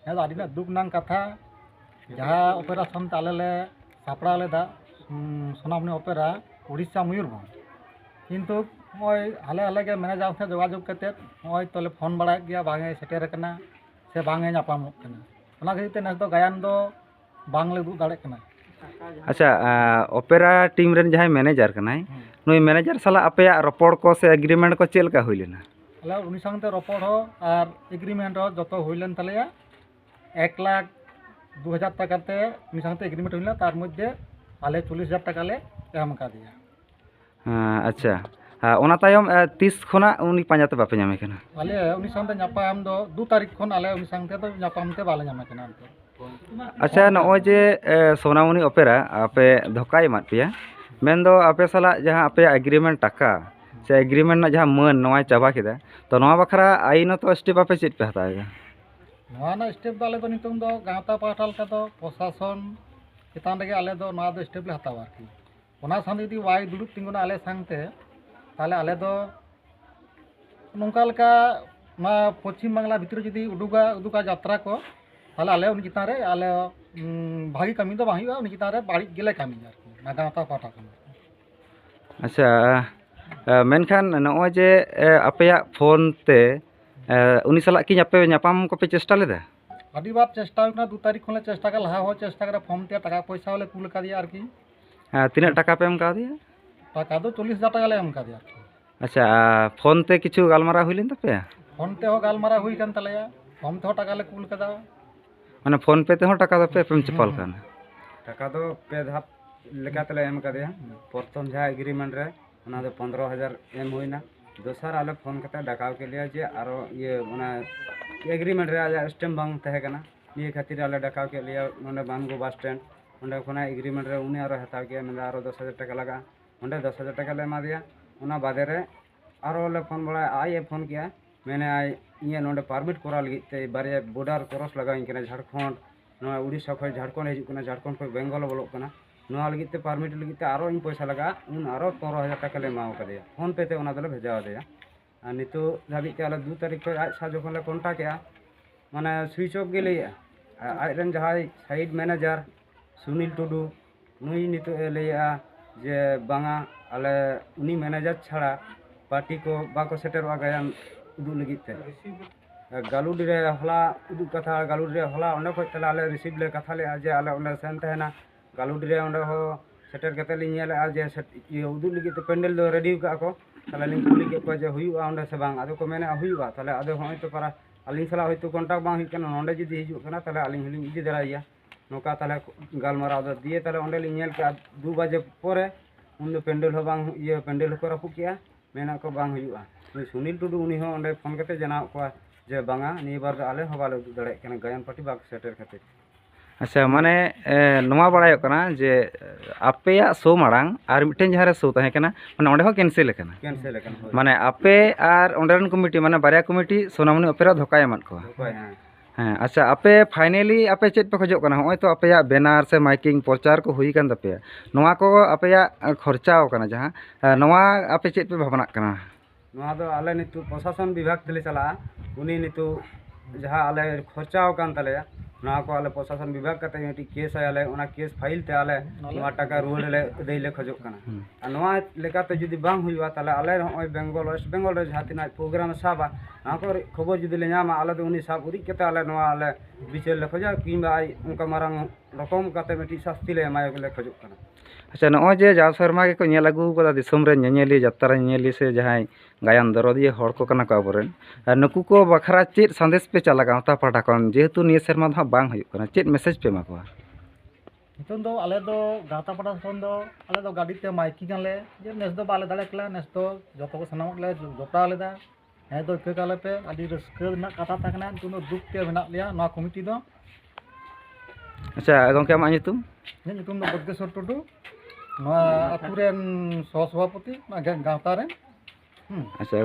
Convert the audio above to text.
ᱱᱤᱭᱟᱹ ᱫᱚ ᱟᱹᱰᱤ ᱫᱩᱠ ᱨᱮᱱᱟᱜ ᱠᱟᱛᱷᱟ ᱡᱟᱦᱟᱸ ᱚᱯᱟᱨᱮᱥᱚᱱ ᱛᱮ ᱟᱞᱮ ᱞᱮ ᱥᱟᱯᱲᱟᱣ ᱞᱮᱫᱟ ᱥᱳᱱᱟᱢᱩᱱᱤ ᱚᱯᱮᱨᱟ ᱩᱲᱤᱥᱥᱟ ᱢᱚᱭᱩᱨᱵᱷᱚᱸᱡᱽ ᱠᱤᱱᱛᱩ ᱱᱚᱜᱼᱚᱭ ᱦᱟᱞᱮ ᱜᱮ ᱢᱮᱱᱮᱡᱟᱨ ᱥᱟᱶ ᱡᱳᱜᱟᱡᱳᱜ ᱠᱟᱛᱮᱫ ᱱᱚᱜᱼᱚᱭ ᱛᱚᱞᱮ ᱯᱷᱳᱱ ᱵᱟᱲᱟᱭᱮᱫ ᱜᱮᱭᱟ ᱵᱟᱝᱮ ᱥᱮᱴᱮᱨ ᱟᱠᱟᱱᱟ ᱥᱮ ᱵᱟᱝᱮ ᱧᱟᱯᱟᱢᱚᱜ ᱠᱟᱱᱟ ᱚᱱᱟ ᱠᱷᱟᱹᱛᱤᱨ ᱛᱮ ᱱᱮᱥ ᱫᱚ ᱜᱟᱭᱟᱱ ᱫᱚ ᱵᱟᱝᱞᱮ ᱩᱫᱩᱜ ᱫᱟᱲᱮᱭᱟᱜ ᱠᱟᱱᱟ। ᱟᱪᱪᱷᱟ ᱚᱯᱮᱨᱟ ᱴᱤᱢ ᱨᱮᱱ ᱡᱟᱦᱟᱸᱭ ᱢᱮᱱᱮᱡᱟᱨ ᱠᱟᱱᱟᱭ ᱱᱩᱭ ᱢᱮᱱᱮᱡᱟর ᱥᱟᱞᱟᱜ ᱟᱯᱮᱭᱟᱜ ᱨᱚᱯᱚᱲ ᱠᱚ ᱥᱮ ᱮᱜᱽᱨᱤᱢᱮন্ট ᱠᱚ ᱪᱮᱫ ᱞᱮᱠᱟ ᱦᱩᱭ ᱞᱮᱱᱟ? ᱟᱞᱮ ᱩᱱᱤ ᱥᱟᱶᱛᱮ ᱨᱚᱯᱚᱲ ᱦᱚᱸ ᱟᱨ এগ্রিমেন্ট ᱦᱚᱸ ᱡᱚᱛᱚ ᱦᱩᱭ ᱞᱮᱱ ᱛᱟᱞᱮᱭᱟ 1,02,000 টাকাতে উনি সাথে এগ্রিমেন্ট হইল তার মধ্যে আলে 40,000 টাকা লে এম কাদিয়া। আচ্ছা ওনা তায়ম 30 খনা উনি পাঁজাতে বাপে ᱧᱟᱢᱮ ᱠᱟᱱᱟ আলে উনি সাথে ᱧᱟᱯᱟᱢ ᱫᱚ 2 তারিখ ᱠᱷᱚᱱ আলে উনি সাথে ᱫᱚ ᱧᱟᱯᱟᱢ তে বালে ᱧᱟᱢᱮ ᱠᱟᱱᱟ। আচ্ছা নয় যে সোনামুনি অপেরা আপে ধোকায় এমাদ পেয়া মেনদো আপে সালাক যাহা আপেয়াগ এগ্রিমেন্ট টাকা সে এগ্রিমেন্ট না যাহা মান নয় চাবা কেদা তো নয়া বাখরা আইনত স্টেপ আপে চেত পে হাতাওয়েগা? নয়া না স্টেপ ᱫᱚ ᱟᱞᱮ ᱫᱚ ᱱᱤᱛᱚᱝ ᱫᱚ ᱜᱟᱶᱛᱟ ᱯᱟᱦᱴᱟ ᱞᱮᱠᱟ ᱫᱚ ᱯᱨᱚᱥᱟᱥᱚᱱ ᱪᱮᱛᱟᱱ ᱨᱮᱜᱮ ᱟᱞᱮ ᱫᱚ ᱱᱚᱣᱟ ᱫᱚ ᱥᱴᱮᱯ ᱞᱮ ᱦᱟᱛᱟᱣᱟ ᱟᱨᱠᱤ ᱚᱱᱟ ᱥᱟᱶᱛᱮ ᱡᱩᱫᱤ ᱵᱟᱭ ᱫᱩᱲᱩᱵ ᱛᱤᱸᱜᱩᱱᱟ ᱟᱞᱮ ᱥᱟᱶᱛᱮ তাহলে আলে ᱫᱚ ᱱᱚᱝᱠᱟ ᱞᱮᱠᱟ ᱱᱚᱣᱟ পশ্চিম বাংলা ভিতরে যদি উদুকা যাত্রা কো তাহলে আলে উনি চিতান রে আলে ভাগি কামি ᱫᱚ ᱵᱟᱝ ᱦᱩᱭᱩᱜᱼᱟ ᱩᱱᱤ ᱪᱮᱛᱟᱱ ᱨᱮ ᱵᱟᱹᱲᱤᱡ ᱜᱮᱞᱮ ᱠᱟᱹᱢᱤᱭᱟ ᱟᱨᱠᱤ ᱚᱱᱟ ᱜᱟᱶᱛᱟ ᱯᱟᱦᱴᱟ ᱠᱷᱚᱱ। আচ্ছা মেনখান নয় যে আপেয়াগ ফোন তে উনি সালাক কি আপে ᱧᱟᱯᱟᱢ ᱠᱚᱯᱮ চেষ্টা লেদা? ᱟᱹᱰᱤ ᱵᱟᱨ ᱪᱮষ্টা ᱦᱩᱭ ᱠᱟᱱᱟ 2 ᱛᱟᱹᱨᱤᱠᱷ ᱠᱷᱚᱱ ᱞᱮ ᱪᱮষ্টা ᱠᱟᱜ ᱞᱟᱦᱟ ᱦᱚᱸ ᱪᱮষ্টা ᱠᱟᱫᱟ ᱯᱷᱳᱱ ᱛᱮ ᱴᱟকা ᱯᱚᱭᱥᱟ ᱦᱚᱸᱞᱮ ᱠᱩᱞ ᱠᱟᱫᱮᱭᱟ ᱟᱨᱠᱤ। ᱛᱤᱱᱟᱹᱜ টাকা পে এম কাদিয়া? টাকা ᱫᱚ 40,000 টাকা ᱞᱮ ᱮᱢ ᱠᱟᱫᱮᱭᱟ আরকি। আচ্ছা ফোন তে কিছু গালমারা হইলেন তাপেয়া? ফোন তেও গালমারা হুই কান তালেয়া ফোন তেও টাকা লে কুল কাদা মানে ফোন পে তেহᱚᱸ টাকা ᱫᱚ ᱯᱮ ᱮᱯᱮᱢ ᱪᱟᱯᱟᱞ ᱠᱟᱱᱟ? টাকা ᱫᱚ ᱯᱮ ᱫᱷᱟᱯ ᱞᱮᱠᱟᱛᱮᱞᱮ ᱮᱢ ᱠᱟᱫᱮᱭᱟ ᱯᱨᱚᱛᱷᱚᱢ ᱡᱟᱦᱟᱸ এগ্রিমেন্ট ᱨᱮ ᱚᱱᱟ ᱫᱚ 15,000 ᱮᱢ ᱦᱩᱭᱱᱟ ᱫᱚᱥᱟᱨ ᱟᱞᱮ ᱯᱷᱳᱱ ᱠᱟᱛᱮ ᱰᱟᱠᱟᱣ ᱠᱮᱫ ᱞᱮᱭᱟ ᱡᱮ ᱟᱨᱚ ᱚᱱᱟ এগ্রিমেন্ট রে আᱡᱟᱜ স্ট্যাম্প ᱵᱟᱝ ᱛᱟᱦᱮᱸ ᱠᱟᱱᱟ ᱱᱤᱭᱟᱹ ᱠᱷᱟᱹᱛᱤᱨ ᱟᱞᱮ ᱰᱟᱠᱟᱣ ᱠᱮᱫ ᱞᱮᱭᱟ ᱱᱚᱰᱮ ᱵᱟᱱᱜᱳ ᱵᱟᱥ ᱥᱴᱮন্ড ᱚᱸᱰᱮ ᱠᱷᱚᱱᱟᱜ এগ্রিমেন্ট ᱨᱮ ᱩᱱᱤ ᱟᱨᱚ ᱦᱟᱛᱟᱣ ᱠᱮᱭᱟ ᱢᱮᱱᱫᱟ ᱟᱨᱚ 10,000 টাকা ᱞᱟᱜᱟᱜᱼᱟ ᱚᱸᱰᱮ 10,000 টাকা ᱞᱮ ᱮᱢᱟ ᱫᱮᱭᱟ ᱚᱱᱟ ᱵᱟᱫᱮ ᱨᱮ ᱟᱨᱚ ᱞᱮ ᱯᱷᱳᱱ ᱵᱟᱲᱟᱭᱟ ᱟᱡ ᱮ ᱯᱷᱳᱱ ᱠᱮᱜᱼᱟ ᱢᱮᱱᱮ ᱟᱭ ᱤᱧᱟᱹᱜ ᱱᱚᱰᱮ ᱯᱟᱨᱢᱤᱴ ᱠᱚᱨᱟᱣ ᱞᱟᱹᱜᱤᱫ ᱛᱮ ᱵᱟᱨᱭᱟ ᱵᱚর্ডার ᱠᱨᱚᱥ ᱞᱟᱜᱟᱣᱤᱧ ᱠᱟᱱᱟ ঝাড়খণ্ড ᱱᱚᱣᱟ ᱩᱲᱤᱥᱥᱟ ᱠᱷᱚᱱ ঝাড়খণ্ড ᱦᱤᱡᱩᱜ ᱠᱟᱱᱟ ঝাড়খণ্ড ᱠᱷᱚᱱ বেঙ্গল ᱵᱚᱞᱚᱜ ᱠᱟᱱᱟ ᱱᱚᱣᱟ ᱞᱟᱹᱜᱤᱫ ᱛᱮ ᱯᱟᱨᱢᱤᱴ ᱞᱟᱹᱜᱤᱫ তে আরো ᱤᱧ ᱯᱚᱭᱥᱟ ᱞᱟᱜᱟᱜᱼᱟ ᱩᱱ ᱟᱨᱚ 15,000 টাকা ᱞᱮ ᱮᱢᱟᱣ ᱠᱟᱫᱮᱭᱟ ᱯᱷᱳᱱ ᱯᱮ তে ᱚᱱᱟ ᱫᱚᱞᱮ ᱵᱷᱮᱡᱟ ᱟᱫᱮᱭᱟ ᱟᱨ ᱱᱤᱛᱚᱜ ᱫᱷᱟᱹᱵᱤᱡ তে ᱟᱞᱮ 2 ᱛᱟᱹᱨᱤᱠᱷ ᱠᱷᱚᱱ ᱟᱡ ᱥᱟᱶ ᱡᱚᱠᱷᱚᱱ ᱞᱮ ᱠᱚᱱᱴᱟᱠᱴ ᱮᱜᱼᱟ মানে সুইচ অফ ᱜᱮ ᱞᱟᱹᱭᱮᱜᱼᱟ ᱟᱡ ᱨᱮᱱ ᱡᱟᱦᱟᱸᱭ সাইড ম্যানেজার সুনীল টুডু নুই নিতোᱜ এ ᱞᱟᱹᱭᱮᱜᱼᱟ যে বাঙা আলে উনি ম্যানেজার ছাড়া পার্টি को बाको सेटेरवा गायन उदुग लगित ते गालुडी रे हला उदुग कथा गालुडी रे हला ओंडे खoj तले आले रिसीव ले कथा ले जे आले ओंडे सेन तहना गालुडी रे ओंडे हो सेटेर कते लिं नेले आ जे उदुग लगित ते पेंडल दो रेडी का को तले लिं कुली के को जे हुयुआ ओंडे से बांग आदो को मेने हुयुआ तले आदो होय तो पारा अलिं सला होय तो कांटेक्ट बांग हुई कना ओंडे जदी हिजु कना तले अलिं हलिं इदि दराया नोका तले गालमारा दो दिए तले ओंडे लिं नेल के 2 बजे पोरे उन दो पेंडल हो बांग ये पेंडल को रफु किया मेना को बांग हुयुआ सुनील टुडू उनी हो ओंडे फोन कते जना को जे बांगा निय बार आले हो बाले उदुग दड़े कना गायन पार्टी बाक सेटर खातिर। अच्छा माने नोवा बाड़ायोग कना जे आपेया शो माड़ांग आर मिटेन जहारे शो ताहें कना माने ओंडे हो कैंसिल कना माने आपे आर ओंडेरन कमिटी माने बारिया कमिटी सोनामुनी अपेरा धोका एमाद को हाँ अच्छा आपे फाइनली आपे चेत पे खोजोग कना होय तो आपेया बैनर से माइकिंग प्रचार को हुई कान तपेया नोवा को आपेया खर्चाओ कना जहां नोवा आपे चेत पे भावना कना नोवा दो आले नितु प्रशासन विभाग तले चला उनी नितु जहां आले खर्चाओ कान तले नोवा को आले प्रशासन विभाग कते मिटी केस आले ओना केस फाइल ते आले नोवा टाका रुवाड़ ले देले खोजोग कना आ नोवा लेकाते जदी बांग हुइबा ताले आले होय बेंगल वेस्ट बेंगल रे जहां तिना प्रोग्राम साबा ना को खबर जदी ले ᱧᱟᱢᱟ आले दो उनी साब उरी कते आले नोवा आले बिचार ले खोजा किंबा आई उनका मारंग रकम कते मिटी शास्ति ले एमाय ले खोजोग कना। अच्छा नॉय जे जाव शर्मा के को नेल आगु कदा दिसम रे नेनेली यात्रा नेनेली से जहां गायन दरदिया हर को कना को आबरेन नुकु को बखरा चेत संदेश पे चला गावता पाटा कन जेहेतु निय शर्मा धा बांग हुई कना चेत मैसेज पे मा को नितों दो आले दो गाता पाटा फोन दो आले दो गाड़ी ते माइकिंग आले जे नेस दो बाले दाले कला नेस दो जतो को सनाम ले जोपड़ा लेदा हे दो के काले पे आदि रस्कर ना कथा तकना तुनो दुख ते बना लिया ना कमिटी दो। अच्छा गंके आमा नितुम नितुम दो बद्गेश्वर टुडू नोआ अतुरेन सह सभापति ना गावता रे। अच्छा